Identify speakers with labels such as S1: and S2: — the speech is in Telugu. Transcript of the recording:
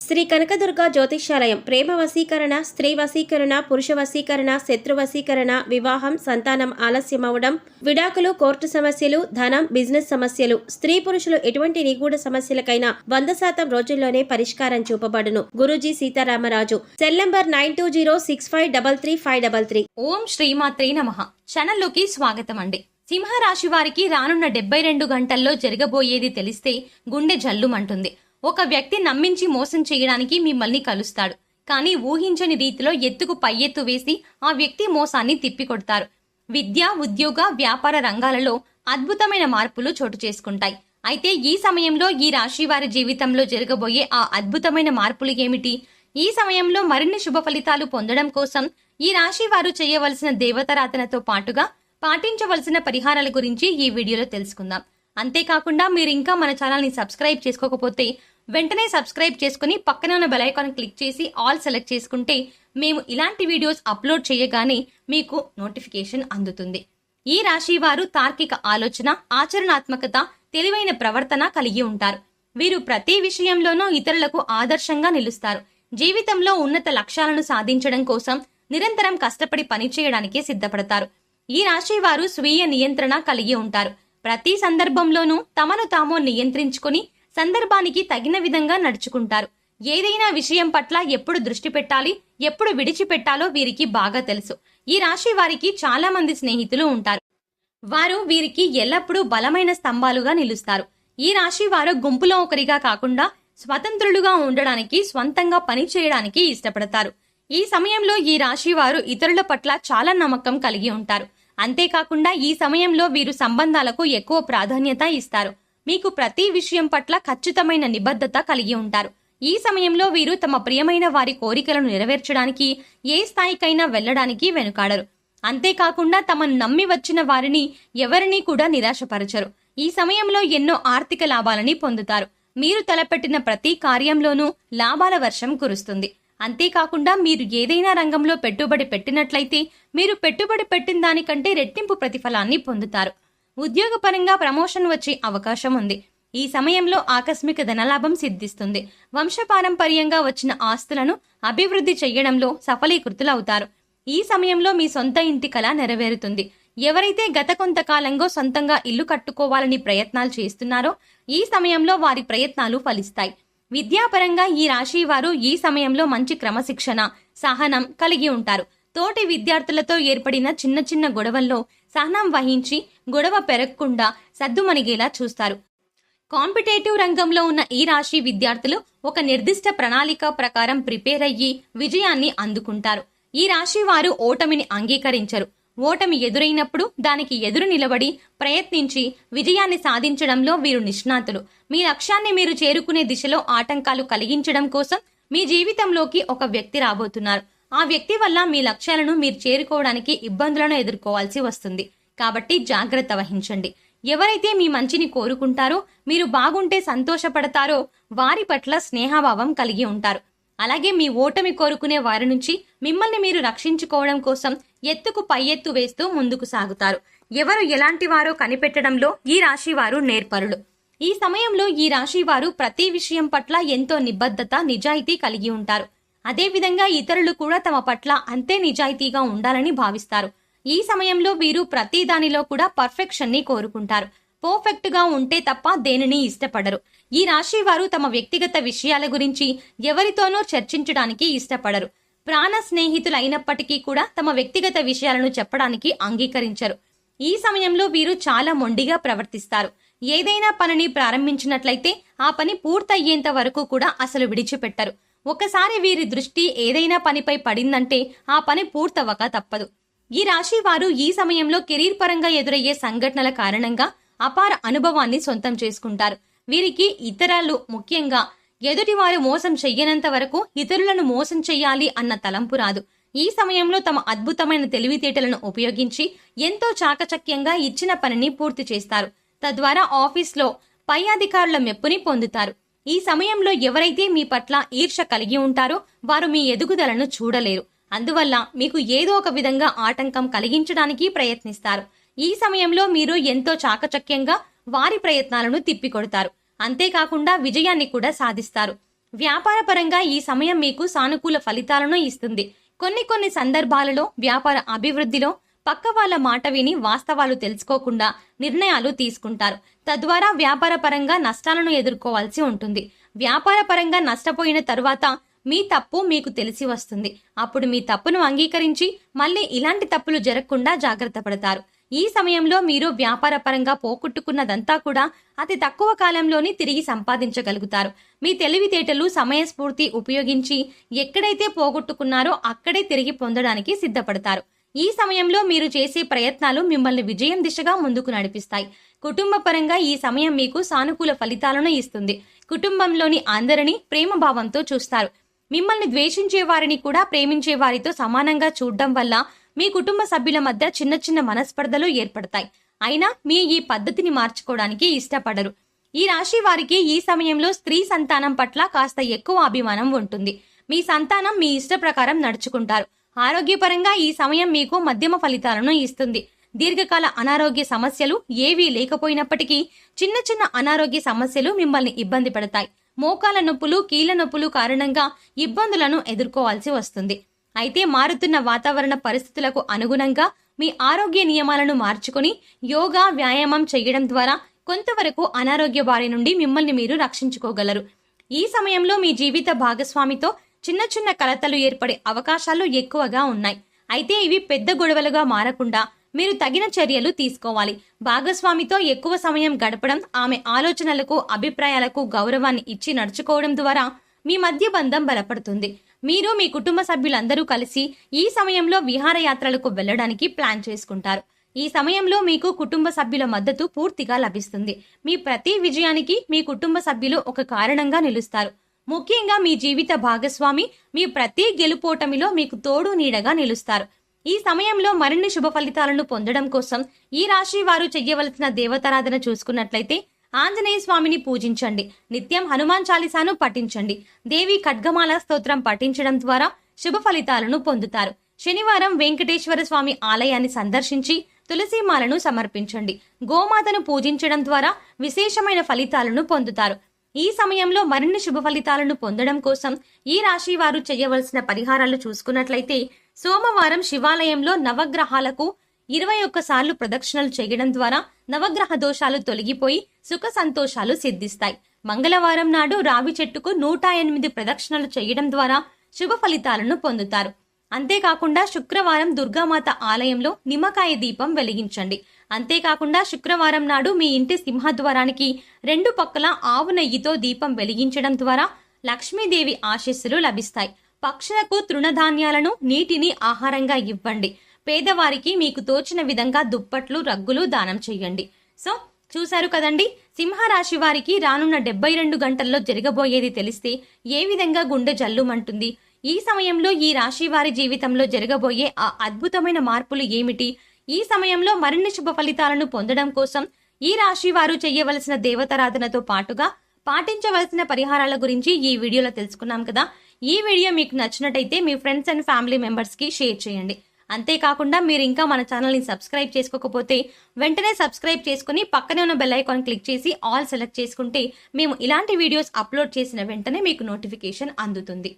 S1: శ్రీ కనకదుర్గ జ్యోతిష్యాలయం ప్రేమ వశీకరణ, స్త్రీ వశీకరణ, పురుష వశీకరణ, శత్రు వశీకరణ, వివాహం, సంతానం ఆలస్యమవడం, విడాకులు, కోర్టు సమస్యలు, ధనం, బిజినెస్ సమస్యలు, స్త్రీ పురుషులు ఎటువంటి నిగూఢ సమస్యలకైనా 100% రోజుల్లోనే పరిష్కారం చూపబడును. గురూజీ సీతారామరాజు. Cell number 9206533533.
S2: ఓం శ్రీమాత్రే నమః. ఛానల్లోకి స్వాగతం అండి. సింహరాశి వారికి రానున్న 72 గంటల్లో జరగబోయేది తెలిస్తే గుండె జల్లుమంటుంది. ఒక వ్యక్తి నమ్మించి మోసం చేయడానికి మిమ్మల్ని కలుస్తాడు. కానీ ఊహించని రీతిలో ఎత్తుకు పై ఎత్తు వేసి ఆ వ్యక్తి మోసాన్ని తిప్పికొడతారు. విద్య, ఉద్యోగ, వ్యాపార రంగాలలో అద్భుతమైన మార్పులు చోటు చేసుకుంటాయి. అయితే ఈ సమయంలో ఈ రాశి వారి జీవితంలో జరగబోయే ఆ అద్భుతమైన మార్పులు ఏమిటి? ఈ సమయంలో మరిన్ని శుభ ఫలితాలు పొందడం కోసం ఈ రాశి వారు చేయవలసిన దేవతారాధనతో పాటుగా పాటించవలసిన పరిహారాల గురించి ఈ వీడియోలో తెలుసుకుందాం. అంతేకాకుండా మీరు ఇంకా మన ఛానల్ని సబ్స్క్రైబ్ చేసుకోకపోతే వెంటనే సబ్స్క్రైబ్ చేసుకుని పక్కన ఉన్న బెల్ ఐకాన్ క్లిక్ చేసి ఆల్ సెలెక్ట్ చేసుకుంటే మేము ఇలాంటి వీడియోస్ అప్లోడ్ చేయగానే మీకు నోటిఫికేషన్ అందుతుంది. ఈ రాశి వారు తార్కిక ఆలోచన, ఆచరణాత్మకత, తెలివైన ప్రవర్తన కలిగి ఉంటారు. వీరు ప్రతి విషయంలోనూ ఇతరులకు ఆదర్శంగా నిలుస్తారు. జీవితంలో ఉన్నత లక్ష్యాలను సాధించడం కోసం నిరంతరం కష్టపడి పనిచేయడానికి సిద్ధపడతారు. ఈ రాశి వారు స్వీయ నియంత్రణ కలిగి ఉంటారు. ప్రతి సందర్భంలోనూ తమను తాము నియంత్రించుకుని సందర్భానికి తగిన విధంగా నడుచుకుంటారు. ఏదైనా విషయం పట్ల ఎప్పుడు దృష్టి పెట్టాలి, ఎప్పుడు విడిచిపెట్టాలో వీరికి బాగా తెలుసు. ఈ రాశి వారికి చాలా మంది స్నేహితులు ఉంటారు. వారు వీరికి ఎల్లప్పుడూ బలమైన స్తంభాలుగా నిలుస్తారు. ఈ రాశి వారు గుంపులో ఒకరిగా కాకుండా స్వతంత్రులుగా ఉండడానికి, స్వంతంగా పని చేయడానికి ఇష్టపడతారు. ఈ సమయంలో ఈ రాశి వారు ఇతరుల పట్ల చాలా నమ్మకం కలిగి ఉంటారు. అంతేకాకుండా ఈ సమయంలో వీరు సంబంధాలకు ఎక్కువ ప్రాధాన్యత ఇస్తారు. మీకు ప్రతి విషయం పట్ల ఖచ్చితమైన నిబద్ధత కలిగి ఉంటారు. ఈ సమయంలో వీరు తమ ప్రియమైన వారి కోరికలను నెరవేర్చడానికి ఏ స్థాయికైనా వెళ్లడానికి వెనుకాడరు. అంతేకాకుండా తమను నమ్మి వచ్చిన వారిని ఎవరినీ కూడా నిరాశపరచరు. ఈ సమయంలో ఎన్నో ఆర్థిక లాభాలని పొందుతారు. మీరు తలపెట్టిన ప్రతి కార్యంలోనూ లాభాల వర్షం కురుస్తుంది. అంతేకాకుండా మీరు ఏదైనా రంగంలో పెట్టుబడి పెట్టినట్లయితే మీరు పెట్టుబడి పెట్టిన దానికంటే రెట్టింపు ప్రతిఫలాన్ని పొందుతారు. ఉద్యోగపరంగా ప్రమోషన్ వచ్చే అవకాశం ఉంది. ఈ సమయంలో ఆకస్మిక ధనలాభం సిద్ధిస్తుంది. వంశపారంపర్యంగా వచ్చిన ఆస్తులను అభివృద్ధి చేయడంలో సఫలీకృతులవుతారు. ఈ సమయంలో మీ సొంత ఇంటి కల నెరవేరుతుంది. ఎవరైతే గత కొంతకాలంగా సొంతంగా ఇల్లు కట్టుకోవాలని ప్రయత్నాలు చేస్తున్నారో ఈ సమయంలో వారి ప్రయత్నాలు ఫలిస్తాయి. విద్యాపరంగా ఈ రాశి వారు ఈ సమయంలో మంచి క్రమశిక్షణ, సహనం కలిగి ఉంటారు. తోటి విద్యార్థులతో ఏర్పడిన చిన్న చిన్న గొడవల్లో సహనం వహించి గొడవ పెరగకుండా సద్దుమణిగేలా చూస్తారు. కాంపిటేటివ్ రంగంలో ఉన్న ఈ రాశి విద్యార్థులు ఒక నిర్దిష్ట ప్రణాళిక ప్రకారం ప్రిపేర్ అయ్యి విజయాన్ని అందుకుంటారు. ఈ రాశి వారు ఓటమిని అంగీకరించరు. ఓటమి ఎదురైనప్పుడు దానికి ఎదురు నిలబడి ప్రయత్నించి విజయాన్ని సాధించడంలో వీరు నిష్ణాతులు. మీ లక్ష్యాన్ని మీరు చేరుకునే దిశలో ఆటంకాలు కలిగించడం కోసం మీ జీవితంలోకి ఒక వ్యక్తి రాబోతున్నారు. ఆ వ్యక్తి వల్ల మీ లక్ష్యాలను మీరు చేరుకోవడానికి ఇబ్బందులను ఎదుర్కోవాల్సి వస్తుంది. కాబట్టి జాగ్రత్త వహించండి. ఎవరైతే మీ మంచిని కోరుకుంటారో, మీరు బాగుంటే సంతోషపడతారో వారి పట్ల స్నేహభావం కలిగి ఉంటారు. అలాగే మీ ఓటమి కోరుకునే వారి నుంచి మిమ్మల్ని మీరు రక్షించుకోవడం కోసం ఎత్తుకు పై ఎత్తు వేస్తూ ముందుకు సాగుతారు. ఎవరు ఎలాంటి వారో కనిపెట్టడంలో ఈ రాశి వారు నేర్పరులు. ఈ సమయంలో ఈ రాశి వారు ప్రతి విషయం పట్ల ఎంతో నిబద్ధత, నిజాయితీ కలిగి ఉంటారు. అదేవిధంగా ఇతరులు కూడా తమ పట్ల అంతే నిజాయితీగా ఉండాలని భావిస్తారు. ఈ సమయంలో వీరు ప్రతి దానిలో కూడా పర్ఫెక్షన్ ని కోరుకుంటారు. పర్ఫెక్ట్ గా ఉంటే తప్ప దేనిని ఇష్టపడరు. ఈ రాశి వారు తమ వ్యక్తిగత విషయాల గురించి ఎవరితోనూ చర్చించడానికి ఇష్టపడరు. ప్రాణ స్నేహితులు అయినప్పటికీ కూడా తమ వ్యక్తిగత విషయాలను చెప్పడానికి అంగీకరించరు. ఈ సమయంలో వీరు చాలా మొండిగా ప్రవర్తిస్తారు. ఏదైనా పనిని ప్రారంభించినట్లయితే ఆ పని పూర్తయ్యేంత వరకు కూడా అసలు విడిచిపెట్టరు. ఒకసారి వీరి దృష్టి ఏదైనా పనిపై పడిందంటే ఆ పని పూర్తవక తప్పదు. ఈ రాశి వారు ఈ సమయంలో కెరీర్ పరంగా ఎదురయ్యే సంఘటనల కారణంగా అపార అనుభవాన్ని సొంతం చేసుకుంటారు. వీరికి ఇతరులు, ముఖ్యంగా ఎదుటివారు మోసం చెయ్యనంత వరకు ఇతరులను మోసం చెయ్యాలి అన్న తలంపు రాదు. ఈ సమయంలో తమ అద్భుతమైన తెలివితేటలను ఉపయోగించి ఎంతో చాకచక్యంగా ఇచ్చిన పనిని పూర్తి చేస్తారు. తద్వారా ఆఫీస్లో పై అధికారుల మెప్పుని పొందుతారు. ఈ సమయంలో ఎవరైతే మీ పట్ల ఈర్ష్య కలిగి ఉంటారో వారు మీ ఎదుగుదలను చూడలేరు. అందువల్ల మీకు ఏదో ఒక విధంగా ఆటంకం కలిగించడానికి ప్రయత్నిస్తారు. ఈ సమయంలో మీరు ఎంతో చాకచక్యంగా వారి ప్రయత్నాలను తిప్పికొడతారు. అంతేకాకుండా విజయాన్ని కూడా సాధిస్తారు. వ్యాపారపరంగా ఈ సమయం మీకు సానుకూల ఫలితాలను ఇస్తుంది. కొన్ని సందర్భాలలో వ్యాపార అభివృద్ధిలో పక్క వాళ్ళ మాట విని వాస్తవాలు తెలుసుకోకుండా నిర్ణయాలు తీసుకుంటారు. తద్వారా వ్యాపారపరంగా నష్టాలను ఎదుర్కోవాల్సి ఉంటుంది. వ్యాపారపరంగా నష్టపోయిన తరువాత మీ తప్పు మీకు తెలిసి వస్తుంది. అప్పుడు మీ తప్పును అంగీకరించి మళ్ళీ ఇలాంటి తప్పులు జరగకుండా జాగ్రత్త పడతారు. ఈ సమయంలో మీరు వ్యాపారపరంగా పోగొట్టుకున్నదంతా కూడా అతి తక్కువ కాలంలోనే తిరిగి సంపాదించగలుగుతారు. మీ తెలివితేటలు, సమయస్ఫూర్తి ఉపయోగించి ఎక్కడైతే పోగొట్టుకున్నారో అక్కడే తిరిగి పొందడానికి సిద్ధపడతారు. ఈ సమయంలో మీరు చేసే ప్రయత్నాలు మిమ్మల్ని విజయం దిశగా ముందుకు నడిపిస్తాయి. కుటుంబ పరంగా ఈ సమయం మీకు సానుకూల ఫలితాలను ఇస్తుంది. కుటుంబంలోని అందరినీ ప్రేమ భావంతో చూస్తారు. మిమ్మల్ని ద్వేషించే వారిని కూడా ప్రేమించే వారితో సమానంగా చూడడం వల్ల మీ కుటుంబ సభ్యుల మధ్య చిన్న మనస్పర్ధలు ఏర్పడతాయి. అయినా మీ ఈ పద్ధతిని మార్చుకోవడానికి ఇష్టపడరు. ఈ రాశి వారికి ఈ సమయంలో స్త్రీ సంతానం పట్ల కాస్త ఎక్కువ అభిమానం ఉంటుంది. మీ సంతానం మీ ఇష్ట ప్రకారం నడుచుకుంటారు. ఆరోగ్యపరంగా ఈ సమయం మీకు మధ్యమ ఫలితాలను ఇస్తుంది. దీర్ఘకాల అనారోగ్య సమస్యలు ఏవీ లేకపోయినప్పటికీ చిన్న అనారోగ్య సమస్యలు మిమ్మల్ని ఇబ్బంది పెడతాయి. మోకాల నొప్పులు, కీళ్ల నొప్పులు కారణంగా ఇబ్బందులను ఎదుర్కోవాల్సి వస్తుంది. అయితే మారుతున్న వాతావరణ పరిస్థితులకు అనుగుణంగా మీ ఆరోగ్య నియమాలను మార్చుకుని యోగా, వ్యాయామం చేయడం ద్వారా కొంతవరకు అనారోగ్య బారి నుండి మిమ్మల్ని మీరు రక్షించుకోగలరు. ఈ సమయంలో మీ జీవిత భాగస్వామితో చిన్న కలతలు ఏర్పడే అవకాశాలు ఎక్కువగా ఉన్నాయి. అయితే ఇవి పెద్ద గొడవలుగా మారకుండా మీరు తగిన చర్యలు తీసుకోవాలి. భాగస్వామితో ఎక్కువ సమయం గడపడం, ఆమె ఆలోచనలకు, అభిప్రాయాలకు గౌరవాన్ని ఇచ్చి నడుచుకోవడం ద్వారా మీ మధ్య బంధం బలపడుతుంది. మీరు మీ కుటుంబ సభ్యులందరూ కలిసి ఈ సమయంలో విహారయాత్రలకు వెళ్లడానికి ప్లాన్ చేసుకుంటారు. ఈ సమయంలో మీకు కుటుంబ సభ్యుల మద్దతు పూర్తిగా లభిస్తుంది. మీ ప్రతి విజయానికి మీ కుటుంబ సభ్యులు ఒక కారణంగా నిలుస్తారు. ముఖ్యంగా మీ జీవిత భాగస్వామి మీ ప్రతి గెలుపోటమిలో మీకు తోడు నీడగా నిలుస్తారు. ఈ సమయంలో మరిన్ని శుభ ఫలితాలను పొందడం కోసం ఈ రాశి వారు చెయ్యవలసిన దేవతారాధన చూసుకున్నట్లయితే ఆంజనేయ స్వామిని పూజించండి. నిత్యం హనుమాన్ చాలీసాను పఠించండి. దేవి ఖడ్గమాల స్తోత్రం పఠించడం ద్వారా శుభ ఫలితాలను పొందుతారు. శనివారం వెంకటేశ్వర స్వామి ఆలయాన్ని సందర్శించి తులసీమాలను సమర్పించండి. గోమాతను పూజించడం ద్వారా విశేషమైన ఫలితాలను పొందుతారు. ఈ సమయంలో మరిన్ని శుభ ఫలితాలను పొందడం కోసం ఈ రాశి వారు చేయవలసిన పరిహారాలు చూసుకున్నట్లయితే సోమవారం శివాలయంలో నవగ్రహాలకు 21 సార్లు ప్రదక్షిణలు చేయడం ద్వారా నవగ్రహ దోషాలు తొలగిపోయి సుఖ సంతోషాలు సిద్ధిస్తాయి. మంగళవారం నాడు రావి చెట్టుకు 108 ప్రదక్షిణలు చేయడం ద్వారా శుభ ఫలితాలను పొందుతారు. అంతేకాకుండా శుక్రవారం దుర్గామాత ఆలయంలో నిమ్మకాయ దీపం వెలిగించండి. అంతేకాకుండా శుక్రవారం నాడు మీ ఇంటి సింహద్వారానికి 2 పక్కల ఆవు నెయ్యితో దీపం వెలిగించడం ద్వారా లక్ష్మీదేవి ఆశీస్సులు లభిస్తాయి. పక్షులకు తృణధాన్యాలను, నీటిని ఆహారంగా ఇవ్వండి. పేదవారికి మీకు తోచిన విధంగా దుప్పట్లు, రగ్గులు దానం చేయండి. సో చూశారు కదండి, సింహరాశి వారికి రానున్న 72 గంటల్లో జరగబోయేది తెలిస్తే ఏ విధంగా గుండె జల్లుమంటుంది. ఈ సమయంలో ఈ రాశి వారి జీవితంలో జరగబోయే ఆ అద్భుతమైన మార్పులు ఏమిటి? ఈ సమయంలో మరిన్ని శుభ ఫలితాలను పొందడం కోసం ఈ రాశి వారు చేయవలసిన దేవతారాధనతో పాటుగా పాటించవలసిన పరిహారాల గురించి ఈ వీడియోలో తెలుసుకున్నాం కదా. ఈ వీడియో మీకు నచ్చినట్టయితే మీ ఫ్రెండ్స్ అండ్ ఫ్యామిలీ మెంబర్స్ కి షేర్ చేయండి. అంతేకాకుండా మీరు ఇంకా మన ఛానల్ని సబ్స్క్రైబ్ చేసుకోకపోతే వెంటనే సబ్స్క్రైబ్ చేసుకుని పక్కనే ఉన్న బెల్ ఐకాన్ క్లిక్ చేసి ఆల్ సెలెక్ట్ చేసుకుంటే మేము ఇలాంటి వీడియోస్ అప్లోడ్ చేసిన వెంటనే మీకు నోటిఫికేషన్ అందుతుంది.